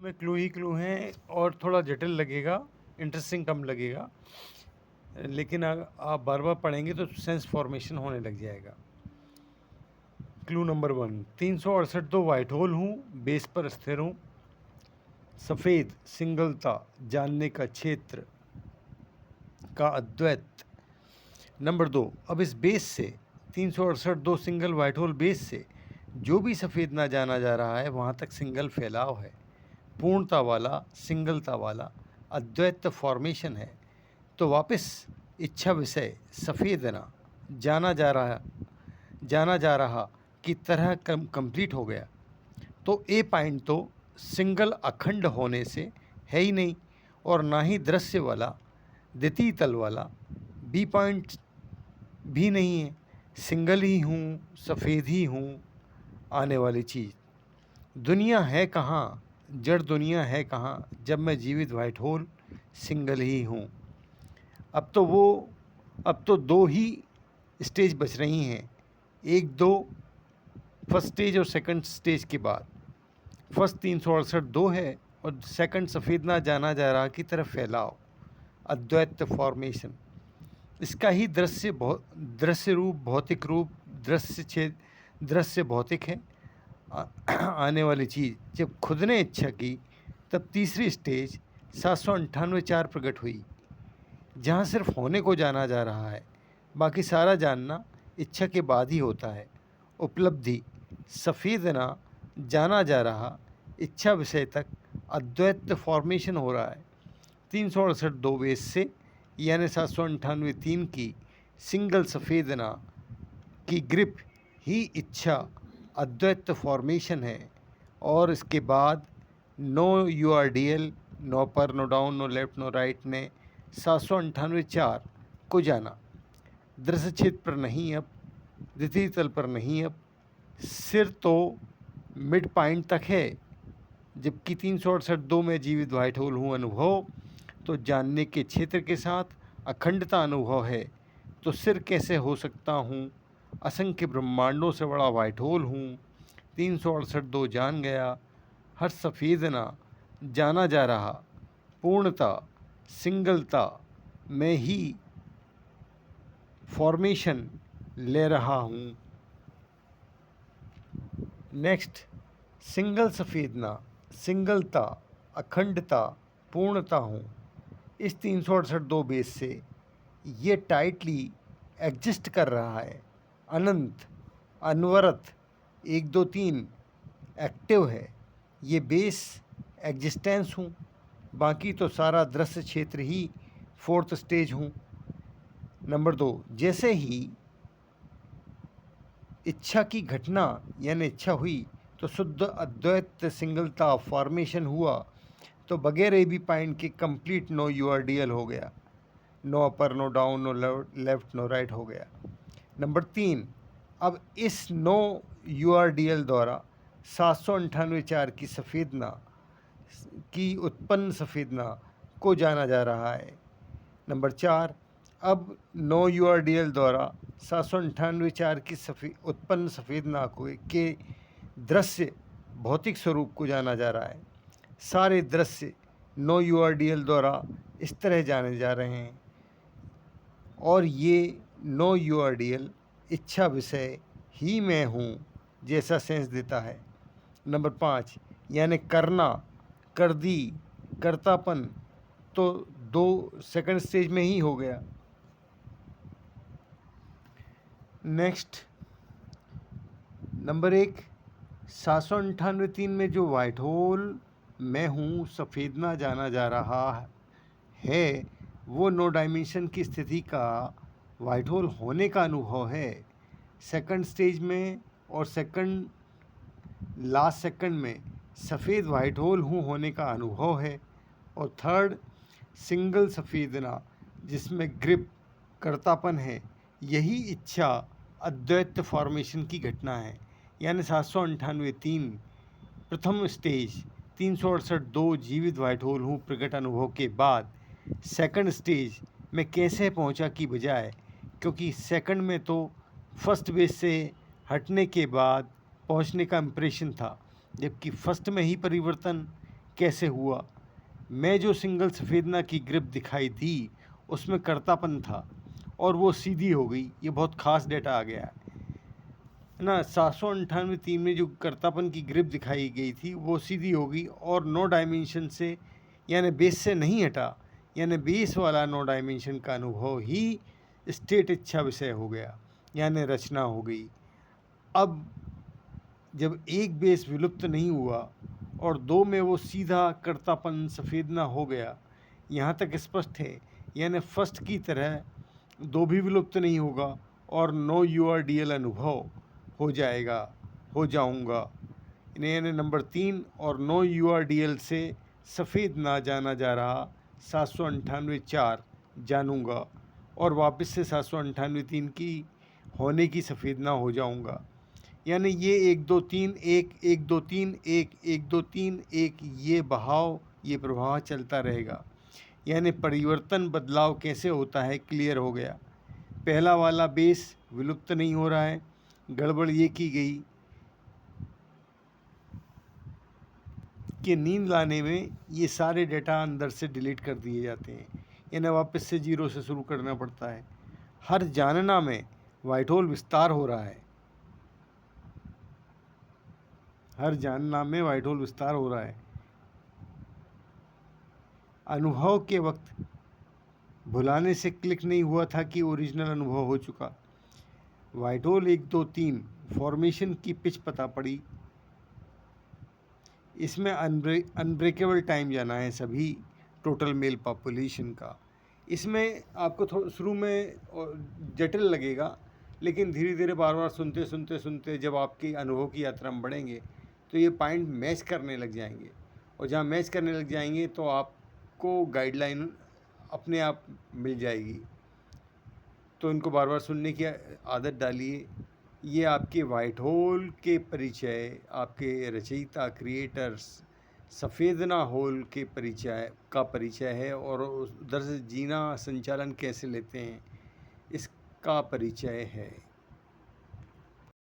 में क्लू ही क्लू हैं और थोड़ा जटिल लगेगा, इंटरेस्टिंग कम लगेगा, लेकिन आप बार बार पढ़ेंगे तो सेंस फॉर्मेशन होने लग जाएगा। क्लू नंबर 1, 368 दो वाइट होल हूँ, बेस पर स्थिर हूँ, सफ़ेद सिंगलता जानने का क्षेत्र का अद्वैत। नंबर 2, अब इस बेस से 368 दो सिंगल वाइट होल बेस से जो भी सफ़ेद ना जाना जा रहा है वहाँ तक सिंगल फैलाव है, पूर्णता वाला, सिंगलता वाला अद्वैत फॉर्मेशन है। तो वापस इच्छा विषय सफ़ेद ना जाना जा रहा की तरह कंप्लीट हो गया। तो ए पॉइंट तो सिंगल अखंड होने से है ही नहीं, और ना ही दृश्य वाला द्वितीय तल वाला बी पॉइंट भी नहीं है। सिंगल ही हूँ, सफ़ेद ही हूँ, आने वाली चीज़। दुनिया है कहाँ, जड़ दुनिया है कहाँ, जब मैं जीवित वाइट होल सिंगल ही हूँ। अब तो दो ही स्टेज बच रही हैं, एक दो फर्स्ट स्टेज और सेकंड स्टेज के बाद। फर्स्ट 368 दो है और सेकंड सफ़ेद ना जाना जा रहा की तरफ फैलाव, अद्वैत फॉर्मेशन। इसका ही दृश्य रूप, भौतिक रूप, दृश्य भौतिक है। आने वाली चीज़ जब खुद ने इच्छा की तब तीसरी स्टेज 798 प्रकट हुई, जहाँ सिर्फ होने को जाना जा रहा है, बाकी सारा जानना इच्छा के बाद ही होता है। उपलब्धि सफ़ेद ना जाना जा रहा, इच्छा विषय तक अद्वैत फॉर्मेशन हो रहा है। 368 दो बेस से यानी 798 तीन की सिंगल सफ़ेद ना की ग्रिप ही इच्छा अद्वैत फॉर्मेशन है। और इसके बाद no URDL, no up, no down, no left, no right ने 798 को जाना। दृश्य क्षेत्र पर नहीं, अब द्वितीय तल पर नहीं, अब सिर तो मिड पॉइंट तक है, जबकि 368 दो में जीवित वाइट होल हूँ अनुभव तो जानने के क्षेत्र के साथ अखंडता अनुभव है। तो सिर कैसे हो सकता हूँ, असंख्य ब्रह्मांडों से बड़ा वाइट होल हूँ। 368 दो जान गया, हर सफ़ेद ना जाना जा रहा, पूर्णता सिंगलता में ही फॉर्मेशन ले रहा हूँ। नेक्स्ट, सिंगल सफ़ेद ना, सिंगलता, अखंडता, पूर्णता हूँ। इस 368 दो बेस से ये टाइटली एग्जिस्ट कर रहा है, अनंत, अनवरत, 1 2 3 एक्टिव है। ये बेस एग्जिस्टेंस हूँ, बाकी तो सारा दृश्य क्षेत्र ही फोर्थ स्टेज हूँ। नंबर 2, जैसे ही इच्छा की घटना यानी इच्छा हुई तो शुद्ध अद्वैत सिंगलता फॉर्मेशन हुआ, तो बगैर ए बी पॉइंट के कंप्लीट नो URDL हो गया, no upper, no down, no left, no right हो गया। नंबर 3, अब इस नो URDL द्वारा 798 की सफ़ेदना की उत्पन्न सफ़ेदना को जाना जा रहा है। नंबर 4, अब नो URDL द्वारा 798 की उत्पन्न सफ़ेदना को के दृश्य भौतिक स्वरूप को जाना जा रहा है। सारे दृश्य नो URDL द्वारा इस तरह जाने जा रहे हैं, और ये नो URDL इच्छा विषय ही मैं हूँ जैसा सेंस देता है। नंबर 5, यानी करना, कर दी, कर्तापन तो दो सेकंड स्टेज में ही हो गया। नेक्स्ट, नंबर 1, 798 में जो वाइट होल मैं हूँ सफ़ेद ना जाना जा रहा है, वो नो डायमेंशन की स्थिति का वाइट होल होने का अनुभव है। सेकंड स्टेज में और लास्ट सेकंड में सफ़ेद वाइट होल हूँ होने का अनुभव है। और थर्ड, सिंगल सफ़ेदना जिसमें ग्रिप, कर्तापन है, यही इच्छा अद्वैत फॉर्मेशन की घटना है। यानी 798 3 प्रथम स्टेज, 368 दो जीवित वाइट होल हूँ प्रकट अनुभव के बाद सेकंड स्टेज में कैसे पहुँचा की बजाय, क्योंकि सेकंड में तो फर्स्ट बेस से हटने के बाद पहुँचने का इम्प्रेशन था, जबकि फर्स्ट में ही परिवर्तन कैसे हुआ। मैं जो सिंगल सफ़ेदना की ग्रिप दिखाई दी उसमें कर्तापन था और वो सीधी हो गई। ये बहुत ख़ास डेटा आ गया है ना। 798 में जो कर्तापन की ग्रिप दिखाई गई थी वो सीधी हो गई और 9 डायमेंशन से यानी बेस से नहीं हटा, यानी बेस वाला 9 डायमेंशन का अनुभव ही स्टेट इच्छा विषय हो गया, यानी रचना हो गई। अब जब एक बेस विलुप्त नहीं हुआ और 2 में वो सीधा कर्तापन सफ़ेदना हो गया, यहाँ तक स्पष्ट है। यानी फर्स्ट की तरह 2 भी विलुप्त नहीं होगा और नो URDL अनुभव हो जाऊंगा। यानी नंबर 3 और नो URDL से सफ़ेद ना जाना जा रहा 798 जानूंगा और वापस से 798 की होने की सफ़ेद ना हो जाऊंगा। यानी ये 1 2 3 1 1 2 3 1 1 2 3 1 ये बहाव, ये प्रवाह चलता रहेगा। यानी परिवर्तन बदलाव कैसे होता है क्लियर हो गया। पहला वाला बेस विलुप्त नहीं हो रहा है। गड़बड़ ये की गई कि नींद लाने में ये सारे डेटा अंदर से डिलीट कर दिए जाते हैं, इन्हें वापस से 0 से शुरू करना पड़ता है। हर जानना में वाइट होल विस्तार हो रहा है। हर जानना में वाइट होल विस्तार हो रहा है। अनुभव के वक्त भुलाने से क्लिक नहीं हुआ था कि ओरिजिनल अनुभव हो चुका। वाइट होल 1 2 3 फॉर्मेशन की पिच पता पड़ी। इसमें अनब्रेकेबल टाइम जाना है सभी टोटल मेल पॉपुलेशन का। इसमें आपको थोड़ा शुरू में जटिल लगेगा, लेकिन धीरे धीरे बार बार सुनते सुनते सुनते जब आपकी अनुभव की यात्रा में बढ़ेंगे तो ये पॉइंट मैच करने लग जाएंगे, और जहाँ मैच करने लग जाएंगे तो आपको गाइडलाइन अपने आप मिल जाएगी। तो इनको बार बार सुनने की आदत डालिए। ये आपके वाइट होल के परिचय, आपके रचयिता क्रिएटर्स सफ़ेदना होल के परिचय है, और उधर से जीना संचालन कैसे लेते हैं इसका परिचय है।